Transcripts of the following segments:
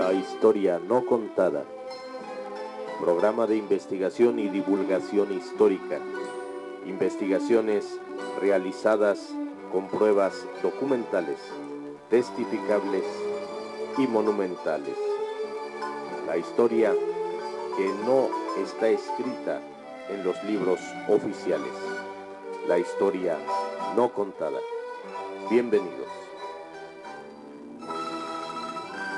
La historia no contada. Programa de investigación y divulgación histórica. Investigaciones realizadas con pruebas documentales, testificables y monumentales. La historia que no está escrita en los libros oficiales. La historia no contada. Bienvenidos.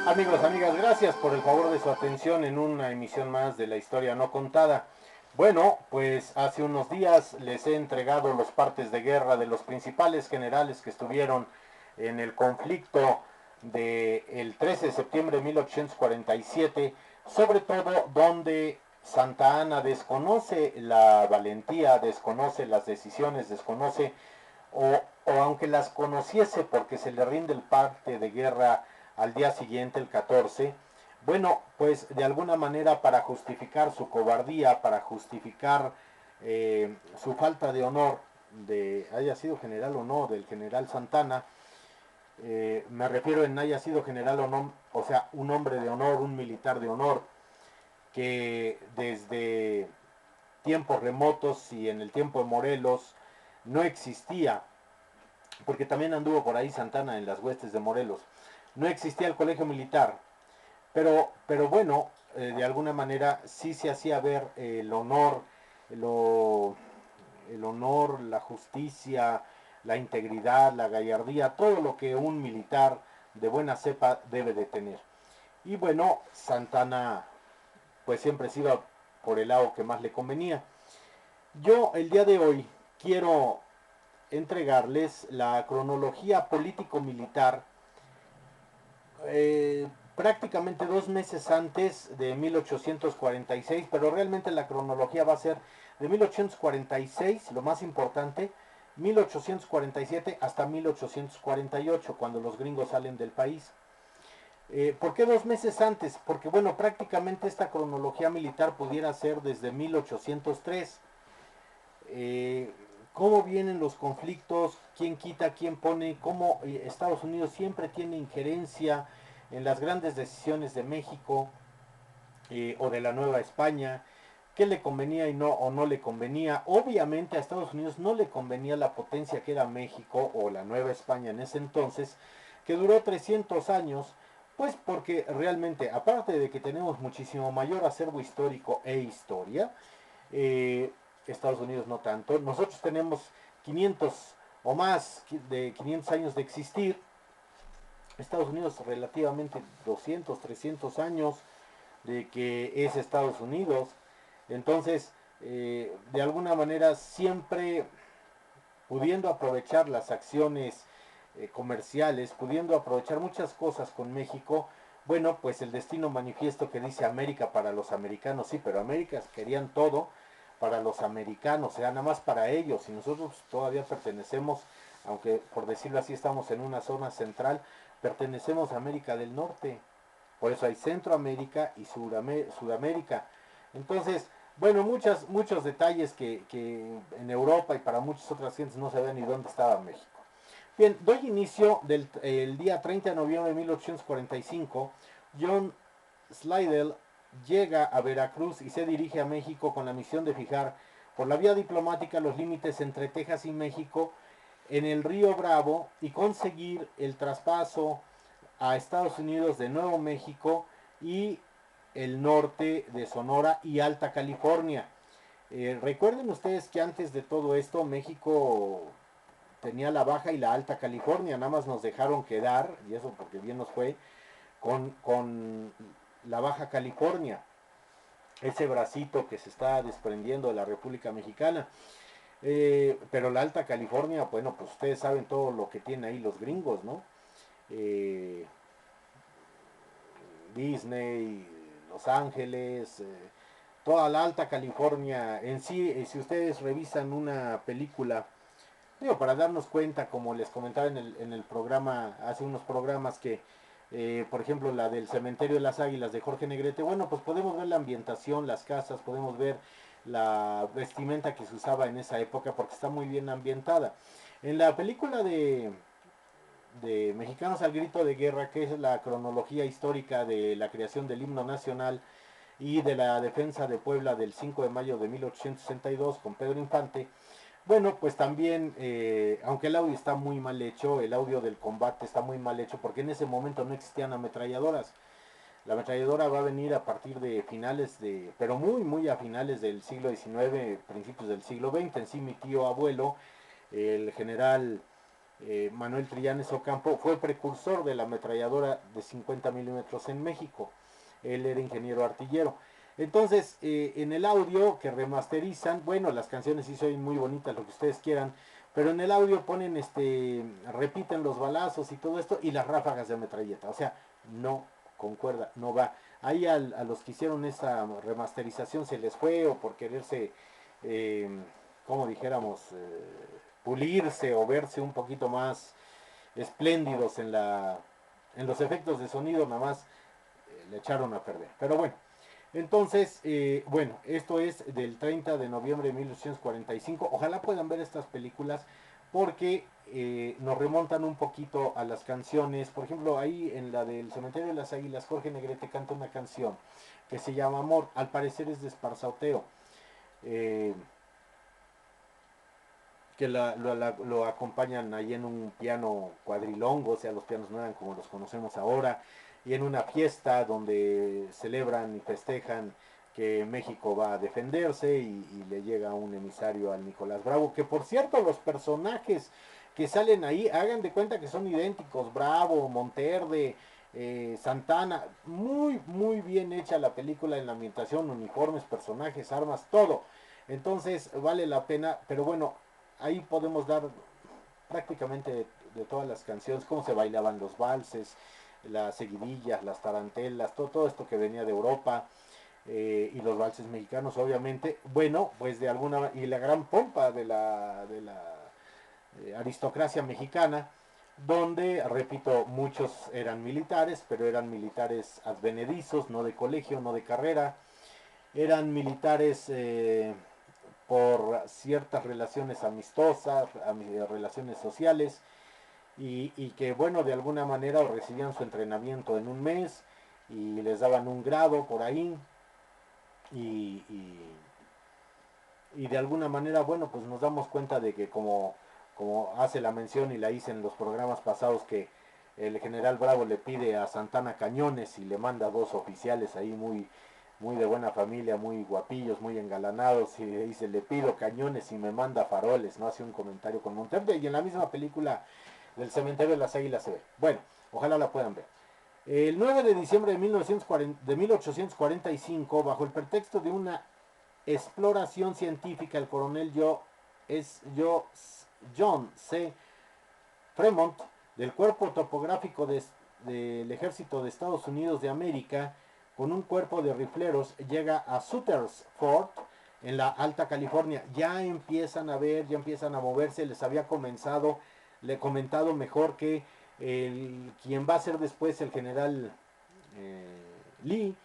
Amigos, amigas, gracias por el favor de su atención en una emisión más de La Historia No Contada. Bueno, pues hace unos días les he entregado los partes de guerra de los principales generales que estuvieron en el conflicto del 13 de septiembre de 1847, sobre todo donde Santa Anna desconoce la valentía, desconoce las decisiones, desconoce o aunque las conociese porque se le rinde el parte de guerra al día siguiente, el 14, bueno, pues de alguna manera para justificar su cobardía, para justificar su falta de honor, de haya sido general o no, del general Santana, me refiero en haya sido general o no, o sea, un hombre de honor, un militar de honor, que desde tiempos remotos y en el tiempo de Morelos no existía, porque también anduvo por ahí Santana en las huestes de Morelos, no existía el colegio militar, pero bueno, de alguna manera sí se hacía ver el honor, lo, el honor, la justicia, la integridad, la gallardía, todo lo que un militar de buena cepa debe de tener. Y bueno, Santana pues siempre se iba por el lado que más le convenía. Yo el día de hoy quiero entregarles la cronología político-militar prácticamente 2 meses antes de 1846, pero realmente la cronología va a ser de 1846, lo más importante, 1847 hasta 1848, cuando los gringos salen del país. ¿Por qué 2 meses antes? Porque bueno, prácticamente esta cronología militar pudiera ser desde 1803. Eh, ¿Cómo vienen los conflictos? ¿Quién quita? ¿Quién pone? ¿Cómo Estados Unidos siempre tiene injerencia en las grandes decisiones de México o de la Nueva España? ¿Qué le convenía y no o no le convenía? Obviamente a Estados Unidos no le convenía la potencia que era México o la Nueva España en ese entonces, que duró 300 años, pues porque realmente, aparte de que tenemos muchísimo mayor acervo histórico e historia, eh, Estados Unidos no tanto. Nosotros tenemos 500 o más de 500 años de existir. Estados Unidos relativamente 200, 300 años de que es Estados Unidos. Entonces, de alguna manera siempre pudiendo aprovechar las acciones comerciales, pudiendo aprovechar muchas cosas con México, bueno, pues el destino manifiesto que dice América para los americanos, sí, pero América querían todo para los americanos, o sea, nada más para ellos, y nosotros todavía pertenecemos, aunque por decirlo así estamos en una zona central, pertenecemos a América del Norte, por eso hay Centroamérica y Sudamérica. Entonces, bueno, muchos detalles que en Europa y para muchas otras gentes no sabían ni dónde estaba México. Bien, doy inicio el día 30 de noviembre de 1845. John Slidell llega a Veracruz y se dirige a México con la misión de fijar por la vía diplomática los límites entre Texas y México en el río Bravo y conseguir el traspaso a Estados Unidos de Nuevo México y el norte de Sonora y Alta California. Recuerden ustedes que antes de todo esto México tenía la Baja y la Alta California, nada más nos dejaron quedar, y eso porque bien nos fue, con la Baja California, ese bracito que se está desprendiendo de la República Mexicana. Pero la Alta California, bueno, pues ustedes saben todo lo que tienen ahí los gringos, ¿no? Eh, Disney, Los Ángeles, toda la Alta California en sí, si ustedes revisan una película, digo, para darnos cuenta, como les comentaba en el programa, hace unos programas que, por ejemplo, la del Cementerio de las Águilas de Jorge Negrete, bueno, pues podemos ver la ambientación, las casas, podemos ver la vestimenta que se usaba en esa época porque está muy bien ambientada. En la película de Mexicanos al Grito de Guerra, que es la cronología histórica de la creación del himno nacional y de la defensa de Puebla del 5 de mayo de 1862 con Pedro Infante. Bueno, pues también, aunque el audio está muy mal hecho, el audio del combate está muy mal hecho, porque en ese momento no existían ametralladoras. La ametralladora va a venir a partir de finales de, pero muy, muy a finales del siglo XIX, principios del siglo XX. En sí, mi tío abuelo, el general Manuel Trillanes Ocampo, fue precursor de la ametralladora de 50 milímetros en México. Él era ingeniero artillero. Entonces, en el audio que remasterizan, bueno, las canciones sí son muy bonitas, lo que ustedes quieran, pero en el audio ponen, repiten los balazos y todo esto y las ráfagas de metralleta. O sea, no concuerda, no va. Ahí a los que hicieron esa remasterización se les fue, o por quererse, eh, como dijéramos, pulirse o verse un poquito más espléndidos en los efectos de sonido, nada más le echaron a perder. Pero bueno, entonces, bueno, esto es del 30 de noviembre de 1845. Ojalá puedan ver estas películas porque nos remontan un poquito a las canciones. Por ejemplo, ahí en la del Cementerio de las Águilas, Jorge Negrete canta una canción que se llama Amor. Al parecer es de Esparzoteo. Eh, que lo acompañan ahí en un piano cuadrilongo, o sea, los pianos no eran como los conocemos ahora, y en una fiesta donde celebran y festejan que México va a defenderse y le llega un emisario al Nicolás Bravo, que por cierto los personajes que salen ahí, hagan de cuenta que son idénticos, Bravo, Monterde, Santana, muy, muy bien hecha la película en la ambientación, uniformes, personajes, armas, todo. Entonces vale la pena, pero bueno, ahí podemos dar prácticamente de todas las canciones, cómo se bailaban los valses, las seguidillas, las tarantelas, todo esto que venía de Europa, y los valses mexicanos, obviamente. Bueno, pues de alguna, y la gran pompa de la aristocracia mexicana, donde, repito, muchos eran militares, pero eran militares advenedizos, no de colegio, no de carrera, eran militares por ciertas relaciones amistosas, relaciones sociales, y que bueno, de alguna manera recibían su entrenamiento en un mes y les daban un grado por ahí, y, y, y de alguna manera, bueno, pues nos damos cuenta de que como hace la mención y la hice en los programas pasados, que el general Bravo le pide a Santana cañones y le manda dos oficiales ahí muy de buena familia, muy guapillos, muy engalanados, y le dice, le pido cañones y me manda faroles, ¿no? Hace un comentario con Monterde, y en la misma película del Cementerio de las Águilas se ve. Bueno, ojalá la puedan ver. El 9 de diciembre de 1845, bajo el pretexto de una exploración científica, el coronel John C. Fremont, del Cuerpo Topográfico del Ejército de Estados Unidos de América, con un cuerpo de rifleros, llega a Sutter's Fort, en la Alta California. Ya empiezan a ver, ya empiezan a moverse. Les había le he comentado mejor que quien va a ser después el general Lee,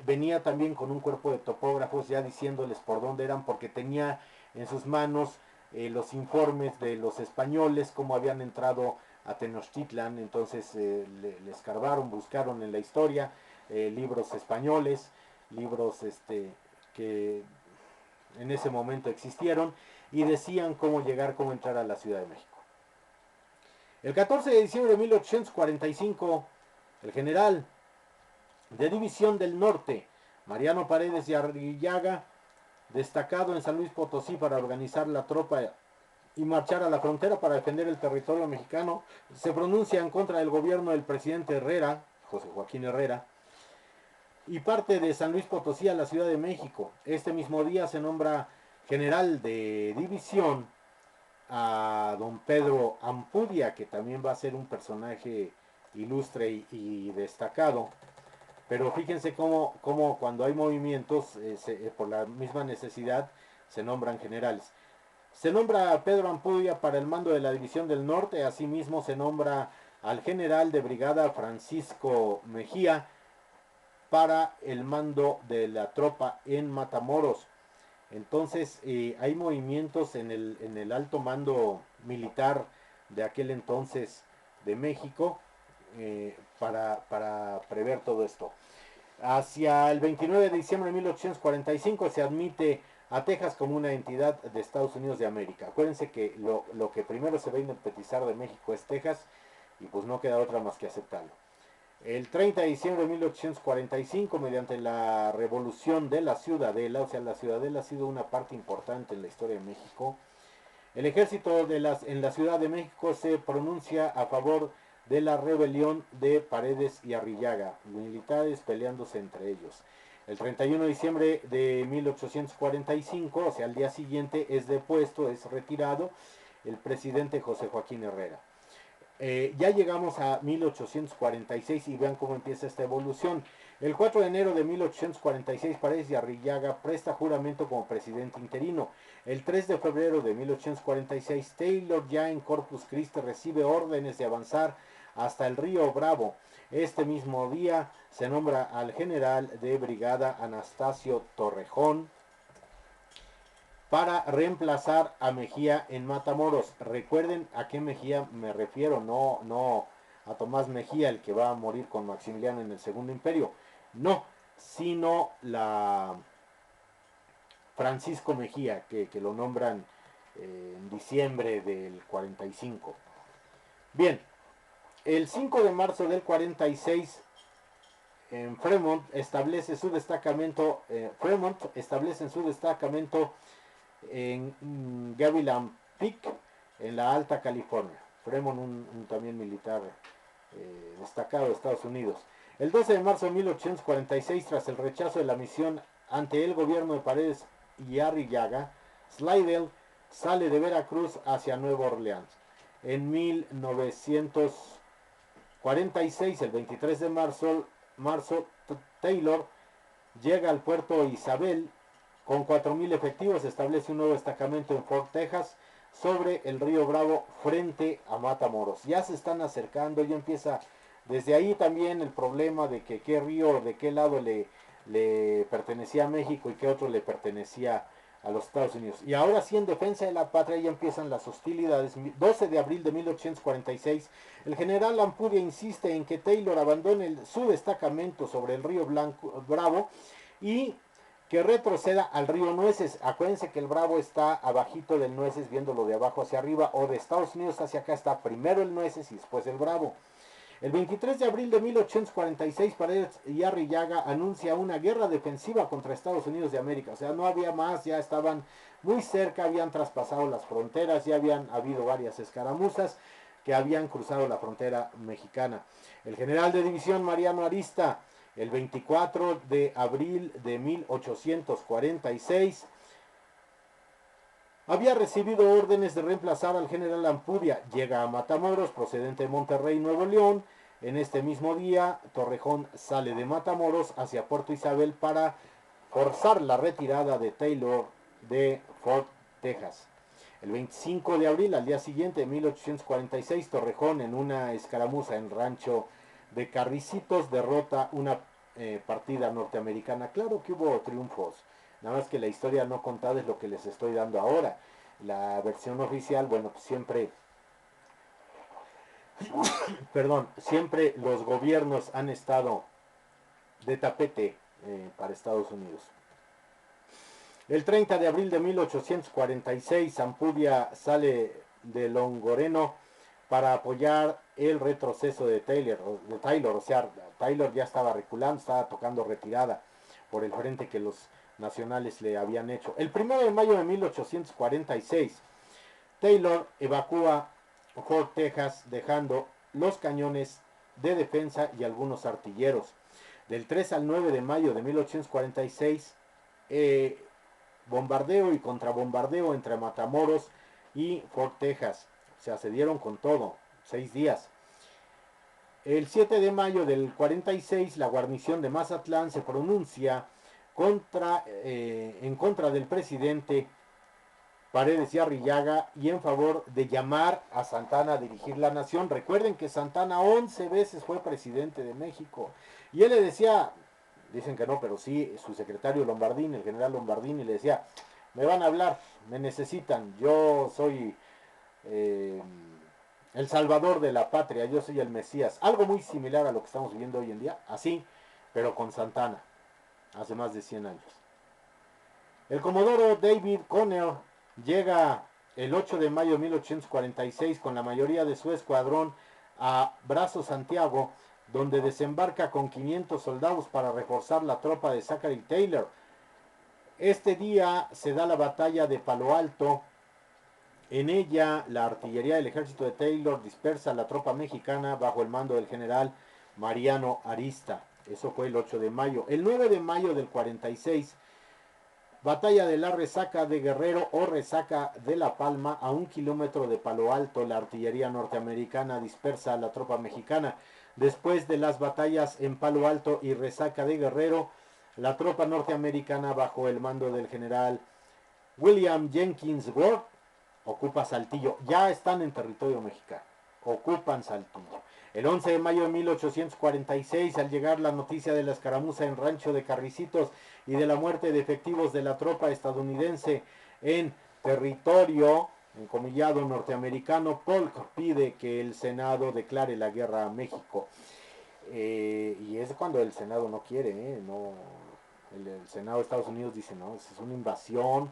venía también con un cuerpo de topógrafos ya diciéndoles por dónde eran, porque tenía en sus manos los informes de los españoles, cómo habían entrado a Tenochtitlan. Entonces le escarbaron, buscaron en la historia libros españoles, libros que en ese momento existieron, y decían cómo llegar, cómo entrar a la Ciudad de México. El 14 de diciembre de 1845, el general de División del Norte, Mariano Paredes y Arrillaga, destacado en San Luis Potosí para organizar la tropa y marchar a la frontera para defender el territorio mexicano, se pronuncia en contra del gobierno del presidente Herrera, José Joaquín Herrera, y parte de San Luis Potosí a la Ciudad de México. Este mismo día se nombra general de división a don Pedro Ampudia, que también va a ser un personaje ilustre y destacado. Pero fíjense cómo cuando hay movimientos, por la misma necesidad, se nombran generales. Se nombra a Pedro Ampudia para el mando de la División del Norte. Asimismo se nombra al general de brigada Francisco Mejía para el mando de la tropa en Matamoros. Entonces hay movimientos en el alto mando militar de aquel entonces de México para prever todo esto. Hacia el 29 de diciembre de 1845 se admite a Texas como una entidad de Estados Unidos de América. Acuérdense que lo que primero se va a independizar de México es Texas y pues no queda otra más que aceptarlo. El 30 de diciembre de 1845, mediante la revolución de la Ciudadela, o sea, la Ciudadela ha sido una parte importante en la historia de México, el ejército en la Ciudad de México se pronuncia a favor de la rebelión de Paredes y Arrillaga, militares peleándose entre ellos. El 31 de diciembre de 1845, o sea, al día siguiente, es depuesto, es retirado el presidente José Joaquín Herrera. Ya llegamos a 1846 y vean cómo empieza esta evolución. El 4 de enero de 1846 Paredes y Arrillaga presta juramento como presidente interino. El 3 de febrero de 1846 Taylor, ya en Corpus Christi, recibe órdenes de avanzar hasta el río Bravo. Este mismo día se nombra al general de brigada Anastasio Torrejón para reemplazar a Mejía en Matamoros. Recuerden a qué Mejía me refiero, no a Tomás Mejía, el que va a morir con Maximiliano en el Segundo Imperio, no, sino la Francisco Mejía, que lo nombran en diciembre del 45. Bien, el 5 de marzo del 46 en Fremont establece su destacamento, en Gavilan Peak, en la Alta California. Fremont, un también militar destacado de Estados Unidos. El 12 de marzo de 1846, tras el rechazo de la misión ante el gobierno de Paredes y Arrillaga, Slidell sale de Veracruz hacia Nueva Orleans. En 1946, el 23 de marzo, Taylor llega al puerto Isabel. Con 4,000 efectivos establece un nuevo destacamento en Fort Texas sobre el río Bravo frente a Matamoros. Ya se están acercando, ya empieza desde ahí también el problema de que qué río, de qué lado le pertenecía a México y qué otro le pertenecía a los Estados Unidos. Y ahora sí, en defensa de la patria ya empiezan las hostilidades. 12 de abril de 1846, el general Ampudia insiste en que Taylor abandone su destacamento sobre el río Bravo y que retroceda al río Nueces. Acuérdense que el Bravo está abajito del Nueces, viéndolo de abajo hacia arriba, o de Estados Unidos hacia acá está primero el Nueces y después el Bravo. El 23 de abril de 1846, Paredes y Arrillaga anuncia una guerra defensiva contra Estados Unidos de América. O sea, no había más, ya estaban muy cerca, habían traspasado las fronteras, ya habían habido varias escaramuzas que habían cruzado la frontera mexicana. El general de división Mariano Arista, el 24 de abril de 1846, había recibido órdenes de reemplazar al general Ampudia. Llega a Matamoros, procedente de Monterrey, Nuevo León. En este mismo día, Torrejón sale de Matamoros hacia Puerto Isabel para forzar la retirada de Taylor de Fort Texas. El 25 de abril, al día siguiente de 1846, Torrejón, en una escaramuza en Rancho de Carricitos, derrota una partida norteamericana. Claro que hubo triunfos, nada más que la historia no contada es lo que les estoy dando ahora. La versión oficial, bueno, pues siempre, siempre los gobiernos han estado de tapete para Estados Unidos. El 30 de abril de 1846, Ampudia sale de Longoreno para apoyar el retroceso de Taylor. O sea, Taylor ya estaba reculando, estaba tocando retirada por el frente que los nacionales le habían hecho. El 1 de mayo de 1846, Taylor evacúa Fort Texas dejando los cañones de defensa y algunos artilleros. Del 3 al 9 de mayo de 1846, bombardeo y contrabombardeo entre Matamoros y Fort Texas. O sea, se dieron con todo, 6 días. El 7 de mayo del 46, la guarnición de Mazatlán se pronuncia en contra del presidente Paredes y Arrillaga y en favor de llamar a Santana a dirigir la nación. Recuerden que Santana 11 veces fue presidente de México y él le decía, dicen que no, pero sí, su secretario Lombardini, el general Lombardini, le decía, me van a hablar, me necesitan, yo soy el el salvador de la patria, yo soy el Mesías. Algo muy similar a lo que estamos viviendo hoy en día, así, pero con Santana, hace más de 100 años. El comodoro David Conner llega el 8 de mayo de 1846 con la mayoría de su escuadrón a Brazo Santiago, donde desembarca con 500 soldados para reforzar la tropa de Zachary Taylor. Este día se da la batalla de Palo Alto. En ella, la artillería del ejército de Taylor dispersa a la tropa mexicana bajo el mando del general Mariano Arista. Eso fue el 8 de mayo. El 9 de mayo del 46, batalla de la Resaca de Guerrero o Resaca de La Palma, a 1 kilómetro de Palo Alto, la artillería norteamericana dispersa a la tropa mexicana. Después de las batallas en Palo Alto y Resaca de Guerrero, la tropa norteamericana bajo el mando del general William Jenkins Ward ocupa Saltillo. Ya están en territorio mexicano. Ocupan Saltillo. El 11 de mayo de 1846, al llegar la noticia de la escaramuza en Rancho de Carricitos y de la muerte de efectivos de la tropa estadounidense en territorio encomillado norteamericano, Polk pide que el Senado declare la guerra a México. Y es cuando el Senado no quiere, no, el Senado de Estados Unidos dice, no, es una invasión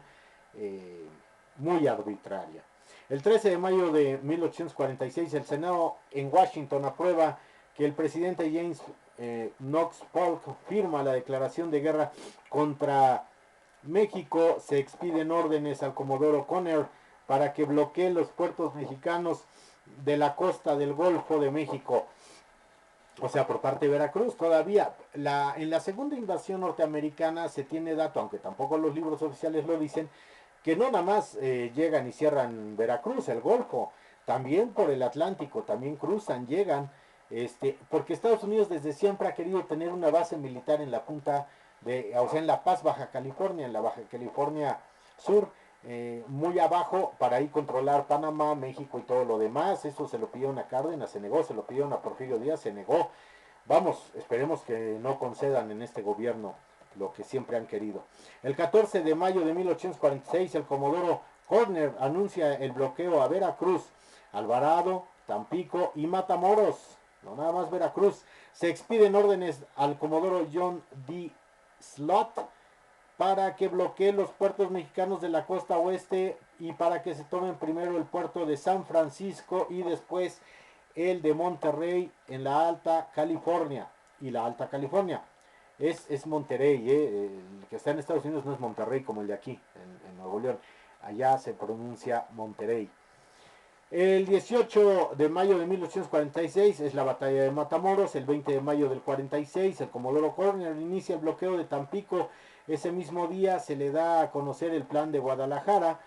muy arbitraria. El 13 de mayo de 1846, el Senado en Washington aprueba que el presidente James Knox Polk firma la declaración de guerra contra México. Se expiden órdenes al comodoro Conner para que bloquee los puertos mexicanos de la costa del Golfo de México. O sea, por parte de Veracruz. Todavía en la segunda invasión norteamericana se tiene dato, aunque tampoco los libros oficiales lo dicen, que no nada más llegan y cierran Veracruz, el Golfo, también por el Atlántico, también cruzan, llegan, porque Estados Unidos desde siempre ha querido tener una base militar en la punta o sea, en La Paz, Baja California, en la Baja California Sur, muy abajo, para ahí controlar Panamá, México y todo lo demás. Eso se lo pidieron a Cárdenas, se negó, se lo pidieron a Porfirio Díaz, se negó. Vamos, esperemos que no concedan en este gobierno lo que siempre han querido. El 14 de mayo de 1846, el comodoro Conner anuncia el bloqueo a Veracruz, Alvarado, Tampico y Matamoros. No nada más Veracruz. Se expiden órdenes al comodoro John D. Slot para que bloquee los puertos mexicanos de la costa oeste y para que se tomen primero el puerto de San Francisco y después el de Monterrey en la Alta California. Y la Alta California es Monterrey, el que está en Estados Unidos no es Monterrey como el de aquí, en Nuevo León. Allá se pronuncia Monterrey. El 18 de mayo de 1846 es la batalla de Matamoros. El 20 de mayo del 46 el comodoro Conner inicia el bloqueo de Tampico. Ese mismo día se le da a conocer el plan de Guadalajara,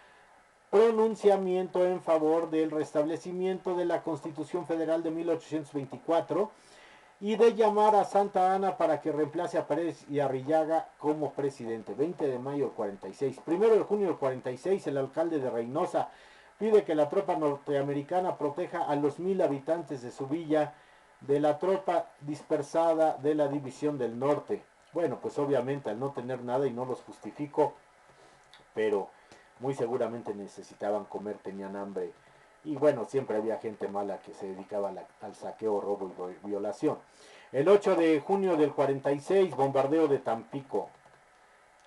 pronunciamiento en favor del restablecimiento de la Constitución Federal de 1824 y de llamar a Santa Anna para que reemplace a Pérez y Arrillaga como presidente. 20 de mayo del 46. 1 de junio del 46, el alcalde de Reynosa pide que la tropa norteamericana proteja a los 1000 habitantes de su villa de la tropa dispersada de la División del Norte. Bueno, pues obviamente al no tener nada, y no los justifico, pero muy seguramente necesitaban comer, tenían hambre. Y bueno, siempre había gente mala que se dedicaba al saqueo, robo y violación. El 8 de junio del 46, bombardeo de Tampico.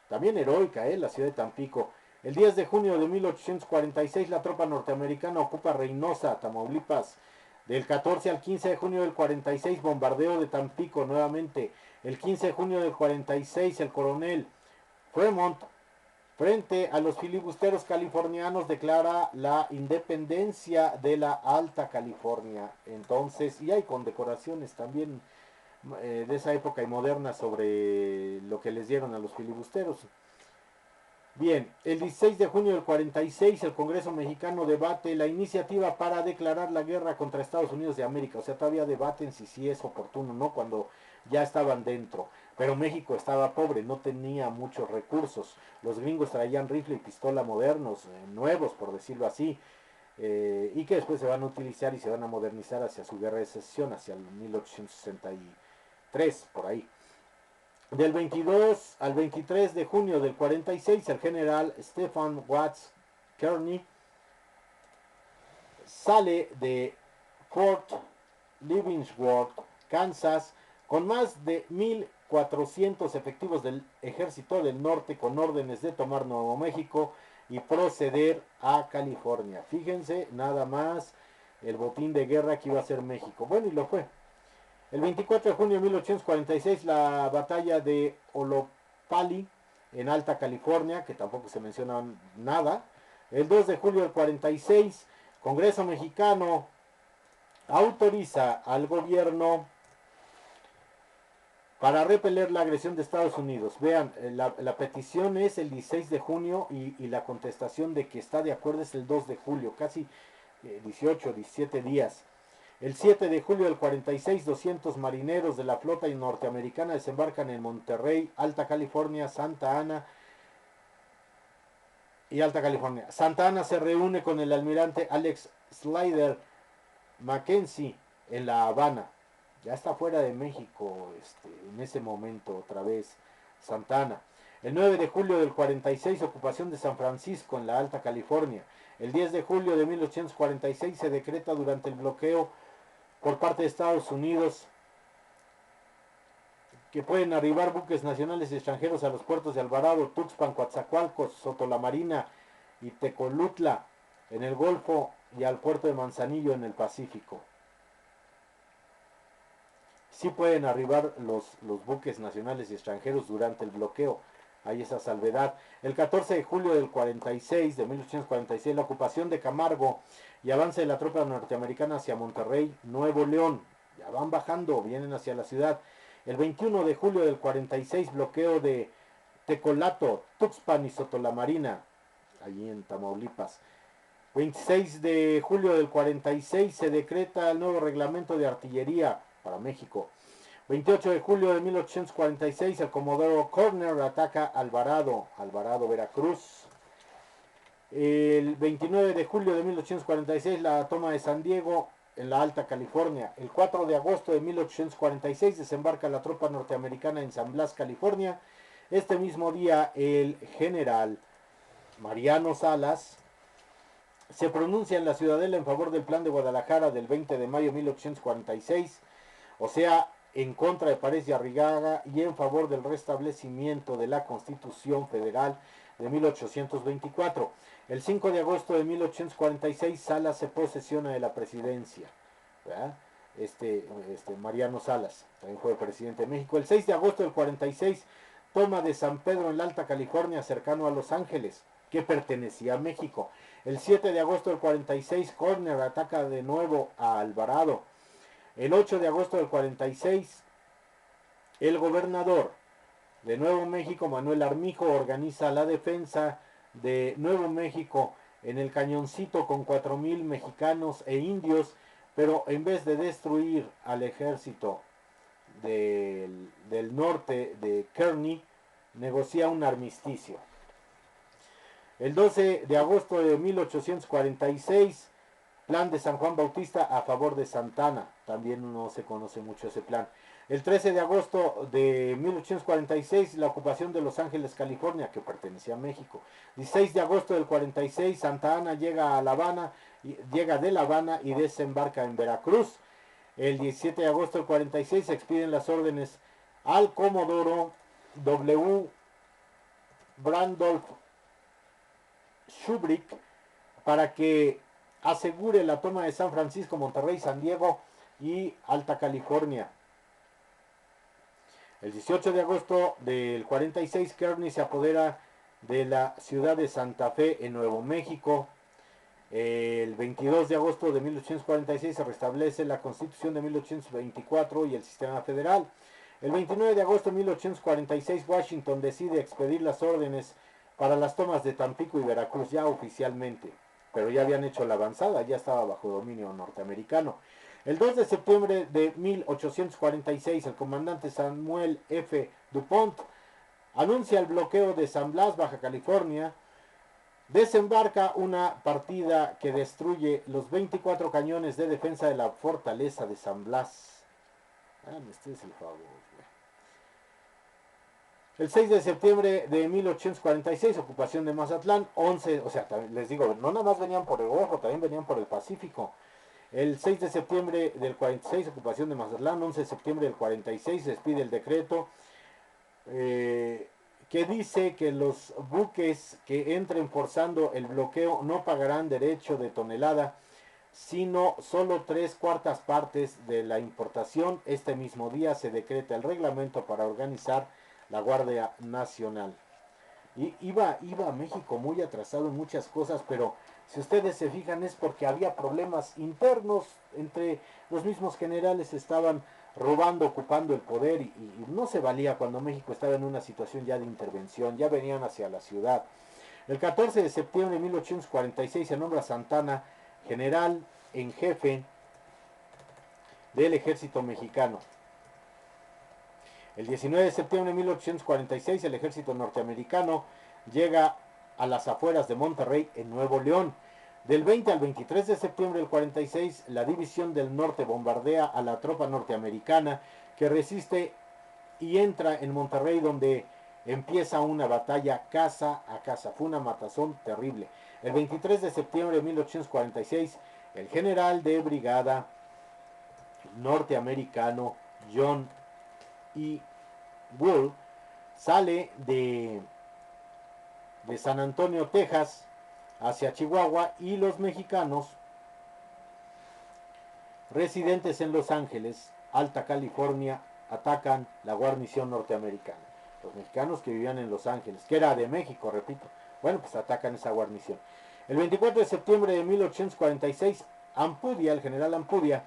También heroica, la ciudad de Tampico. El 10 de junio de 1846, la tropa norteamericana ocupa Reynosa, Tamaulipas. Del 14 al 15 de junio del 46, bombardeo de Tampico nuevamente. El 15 de junio del 46, el coronel Fremont, frente a los filibusteros californianos, declara la independencia de la Alta California. Entonces, y hay condecoraciones también de esa época y moderna sobre lo que les dieron a los filibusteros. Bien, el 16 de junio del 46 el Congreso mexicano debate la iniciativa para declarar la guerra contra Estados Unidos de América. O sea, todavía debaten si es oportuno o no, cuando ya estaban dentro. Pero México estaba pobre, no tenía muchos recursos. Los gringos traían rifle y pistola modernos, nuevos por decirlo así, y que después se van a utilizar y se van a modernizar hacia su guerra de secesión, hacia el 1863, por ahí. Del 22 al 23 de junio del 46, el general Stephen Watts Kearny sale de Fort Leavenworth, Kansas, con más de 1,400 efectivos del Ejército del Norte con órdenes de tomar Nuevo México y proceder a California. Fíjense nada más el botín de guerra que iba a ser México. Bueno, y lo fue. El 24 de junio de 1846, la batalla de Olopali en Alta California, que tampoco se menciona nada. El 2 de julio del 46, Congreso mexicano autoriza al gobierno para repeler la agresión de Estados Unidos. Vean, la petición es el 16 de junio y la contestación de que está de acuerdo es el 2 de julio, casi 18, 17 días. El 7 de julio del 46, 200 marineros de la flota norteamericana desembarcan en Monterrey, Alta California, Santa Ana y Alta California. Santa Ana se reúne con el almirante Alex Slider Mackenzie en La Habana. Ya está fuera de México en ese momento otra vez Santa Ana. El 9 de julio del 46, ocupación de San Francisco en la Alta California. El 10 de julio de 1846 se decreta durante el bloqueo por parte de Estados Unidos que pueden arribar buques nacionales y extranjeros a los puertos de Alvarado, Tuxpan, Coatzacoalcos, Sotolamarina y Tecolutla en el Golfo y al puerto de Manzanillo en el Pacífico. Sí pueden arribar los buques nacionales y extranjeros durante el bloqueo. Hay esa salvedad. El 14 de julio del 46, de 1846, la ocupación de Camargo y avance de la tropa norteamericana hacia Monterrey, Nuevo León. Ya van bajando, vienen hacia la ciudad. El 21 de julio del 46, bloqueo de Tecolato, Tuxpan y Sotolamarina, allí en Tamaulipas. 26 de julio del 46 se decreta el nuevo reglamento de artillería para México. 28 de julio de 1846 el comodoro Corner ataca Alvarado, Veracruz. El 29 de julio de 1846 la toma de San Diego en la Alta California. El 4 de agosto de 1846 desembarca la tropa norteamericana en San Blas, California. Este mismo día el general Mariano Salas se pronuncia en la Ciudadela en favor del Plan de Guadalajara del 20 de mayo de 1846, o sea, en contra de Párez y Arriaga y en favor del restablecimiento de la Constitución Federal de 1824. El 5 de agosto de 1846 Salas se posesiona de la presidencia, ¿verdad? Mariano Salas también fue presidente de México. El 6 de agosto del 46 toma de San Pedro en la Alta California, cercano a Los Ángeles, que pertenecía a México. El 7 de agosto del 46 Corner ataca de nuevo a Alvarado. El 8 de agosto del 46 el gobernador de Nuevo México, Manuel Armijo, organiza la defensa de Nuevo México en el Cañoncito con 4,000 mexicanos e indios, pero en vez de destruir al ejército del norte de Kearny, negocia un armisticio. El 12 de agosto de 1846, plan de San Juan Bautista a favor de Santa Ana. También no se conoce mucho ese plan. El 13 de agosto de 1846, la ocupación de Los Ángeles, California, que pertenecía a México. 16 de agosto del 46, Santa Ana llega de La Habana y desembarca en Veracruz. El 17 de agosto del 46 se expiden las órdenes al comodoro W. Randolph Shubrick para que asegure la toma de San Francisco, Monterrey, San Diego y Alta California. El 18 de agosto del 46, Kearny se apodera de la ciudad de Santa Fe en Nuevo México. El 22 de agosto de 1846 se restablece la Constitución de 1824 y el sistema federal. El 29 de agosto de 1846, Washington decide expedir las órdenes para las tomas de Tampico y Veracruz ya oficialmente, pero ya habían hecho la avanzada, ya estaba bajo dominio norteamericano. El 2 de septiembre de 1846, el comandante Samuel F. DuPont anuncia el bloqueo de San Blas, Baja California. Desembarca una partida que destruye los 24 cañones de defensa de la fortaleza de San Blas. Este es el favor. El 6 de septiembre de 1846, ocupación de Mazatlán. 11, o sea, les digo, no nada más venían por el Golfo, también venían por el Pacífico. El 6 de septiembre del 46, ocupación de Mazatlán. 11 de septiembre del 46, se expide el decreto que dice que los buques que entren forzando el bloqueo no pagarán derecho de tonelada, sino solo 3/4 partes de la importación. Este mismo día se decreta el reglamento para organizar la Guardia Nacional. Y iba México muy atrasado en muchas cosas, pero si ustedes se fijan es porque había problemas internos entre los mismos generales, estaban robando, ocupando el poder y no se valía cuando México estaba en una situación ya de intervención, ya venían hacia la ciudad. El 14 de septiembre de 1846 se nombra Santana general en jefe del ejército mexicano. El 19 de septiembre de 1846 el ejército norteamericano llega a las afueras de Monterrey en Nuevo León. Del 20 al 23 de septiembre del 46 la división del norte bombardea a la tropa norteamericana que resiste y entra en Monterrey, donde empieza una batalla casa a casa. Fue una matazón terrible. El 23 de septiembre de 1846 el general de brigada norteamericano John y Wool sale de San Antonio, Texas, hacia Chihuahua, y los mexicanos residentes en Los Ángeles, Alta California, atacan la guarnición norteamericana. Los mexicanos que vivían en Los Ángeles, que era de México, repito, bueno, pues atacan esa guarnición. El 24 de septiembre de 1846, Ampudia, el general Ampudia,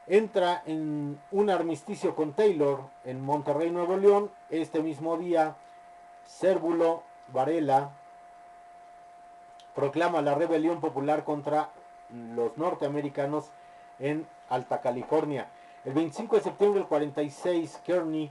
entra en un armisticio con Taylor en Monterrey, Nuevo León. Este mismo día, Cérvulo Varela proclama la rebelión popular contra los norteamericanos en Alta California. El 25 de septiembre del 46, Kearny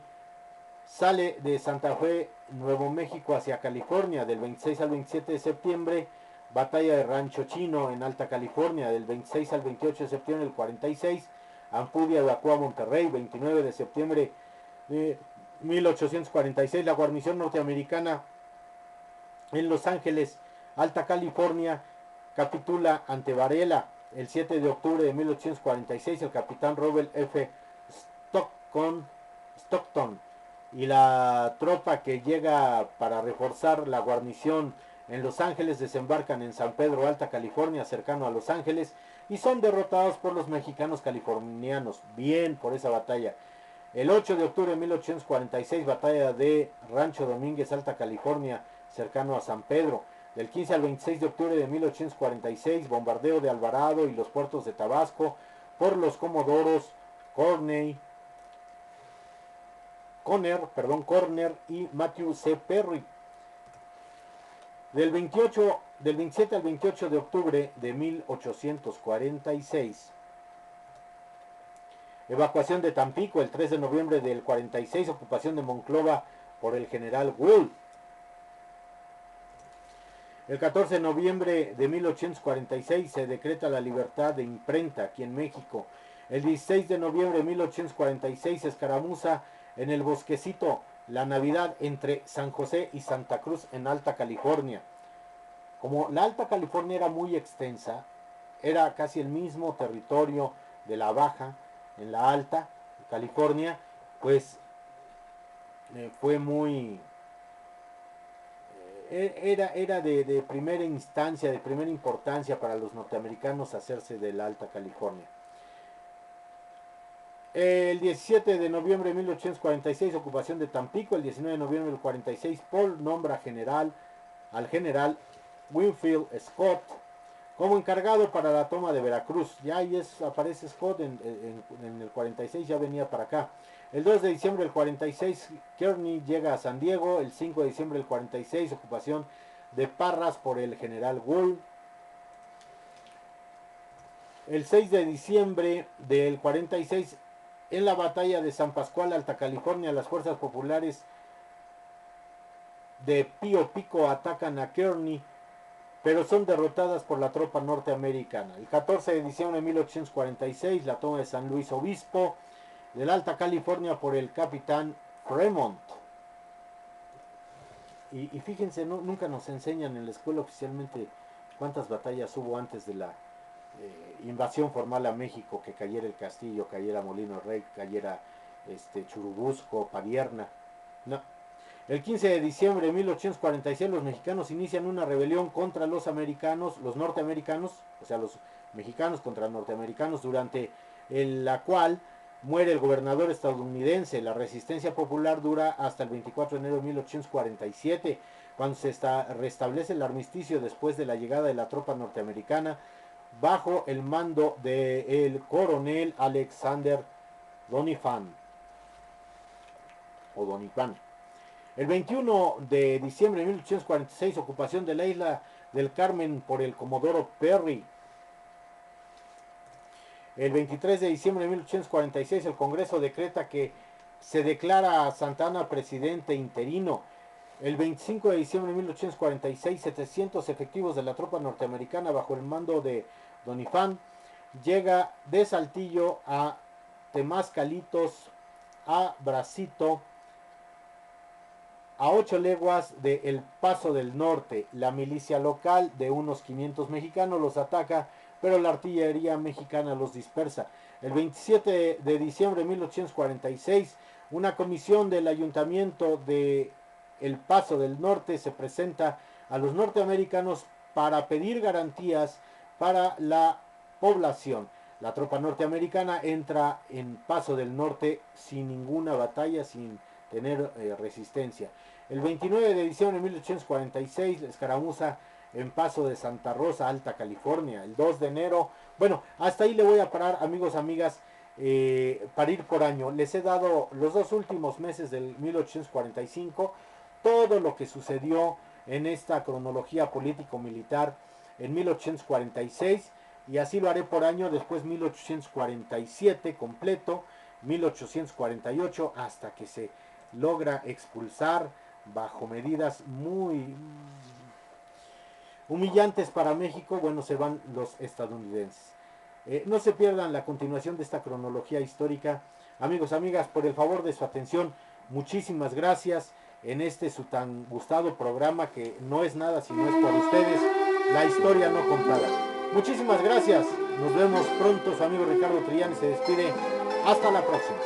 sale de Santa Fe, Nuevo México, hacia California. Del 26 al 27 de septiembre, batalla de Rancho Chino en Alta California. Del 26 al 28 de septiembre del 46, Ampudia evacúa Monterrey. 29 de septiembre de 1846, la guarnición norteamericana en Los Ángeles, Alta California, capitula ante Varela. El 7 de octubre de 1846, el capitán Robert F. Stockton y la tropa que llega para reforzar la guarnición en Los Ángeles desembarcan en San Pedro, Alta California, cercano a Los Ángeles, y son derrotados por los mexicanos californianos. Bien por esa batalla. El 8 de octubre de 1846, batalla de Rancho Domínguez, Alta California, cercano a San Pedro. Del 15 al 26 de octubre de 1846, bombardeo de Alvarado y los puertos de Tabasco por los comodoros Corner y Matthew C. Perry. Del 27 al 28 de octubre de 1846, evacuación de Tampico. El 3 de noviembre del 46, ocupación de Monclova por el general Wool. El 14 de noviembre de 1846 se decreta la libertad de imprenta aquí en México. El 16 de noviembre de 1846, escaramuza en el bosquecito La Navidad entre San José y Santa Cruz en Alta California. Como la Alta California era muy extensa, era casi el mismo territorio de la Baja en la Alta California, pues fue muy... Era de primera instancia, de primera importancia para los norteamericanos hacerse de la Alta California. El 17 de noviembre de 1846, ocupación de Tampico. El 19 de noviembre del 46, Paul nombra al general Winfield Scott como encargado para la toma de Veracruz. Ya ahí aparece Scott en el 46, ya venía para acá. El 2 de diciembre del 46, Kearny llega a San Diego. El 5 de diciembre del 46, ocupación de Parras por el general Wool. El 6 de diciembre del 46, en la batalla de San Pascual, Alta California, las fuerzas populares de Pío Pico atacan a Kearny, pero son derrotadas por la tropa norteamericana. El 14 de diciembre de 1846, la toma de San Luis Obispo del Alta California por el capitán Fremont. Y fíjense, nunca nos enseñan en la escuela oficialmente cuántas batallas hubo antes de invasión formal a México, que cayera el Castillo, cayera Molino Rey, cayera Churubusco, Padierna. No. El 15 de diciembre de 1846 los mexicanos inician una rebelión contra los americanos, los norteamericanos, o sea, los mexicanos contra norteamericanos, durante la cual muere el gobernador estadounidense. La resistencia popular dura hasta el 24 de enero de 1847, cuando se restablece el armisticio después de la llegada de la tropa norteamericana bajo el mando del coronel Alexander Doniphan. El 21 de diciembre de 1846, ocupación de la isla del Carmen por el Comodoro Perry. El 23 de diciembre de 1846, el Congreso decreta que se declara a Santa Anna presidente interino. El 25 de diciembre de 1846, 700 efectivos de la tropa norteamericana bajo el mando de Doniphan llega de Saltillo a Temascalitos, a Bracito, a 8 leguas de El Paso del Norte. La milicia local de unos 500 mexicanos los ataca, pero la artillería mexicana los dispersa. El 27 de diciembre de 1846, una comisión del ayuntamiento de El Paso del Norte se presenta a los norteamericanos para pedir garantías para la población. La tropa norteamericana entra en Paso del Norte sin ninguna batalla, sin tener resistencia. El 29 de diciembre de 1846, la escaramuza en Paso de Santa Rosa, Alta California. El 2 de enero, bueno, hasta ahí le voy a parar, amigos, amigas, para ir por año. Les he dado los 2 últimos meses del 1845, todo lo que sucedió en esta cronología político-militar en 1846, y así lo haré por año, después 1847 completo, 1848, hasta que se logra expulsar bajo medidas muy humillantes para México. Bueno, se van los estadounidenses. No se pierdan la continuación de esta cronología histórica. Amigos, amigas, por el favor de su atención, muchísimas gracias en su tan gustado programa, que no es nada si no es por ustedes, la historia no contada. Muchísimas gracias, nos vemos pronto. Su amigo Ricardo Trillani se despide. Hasta la próxima.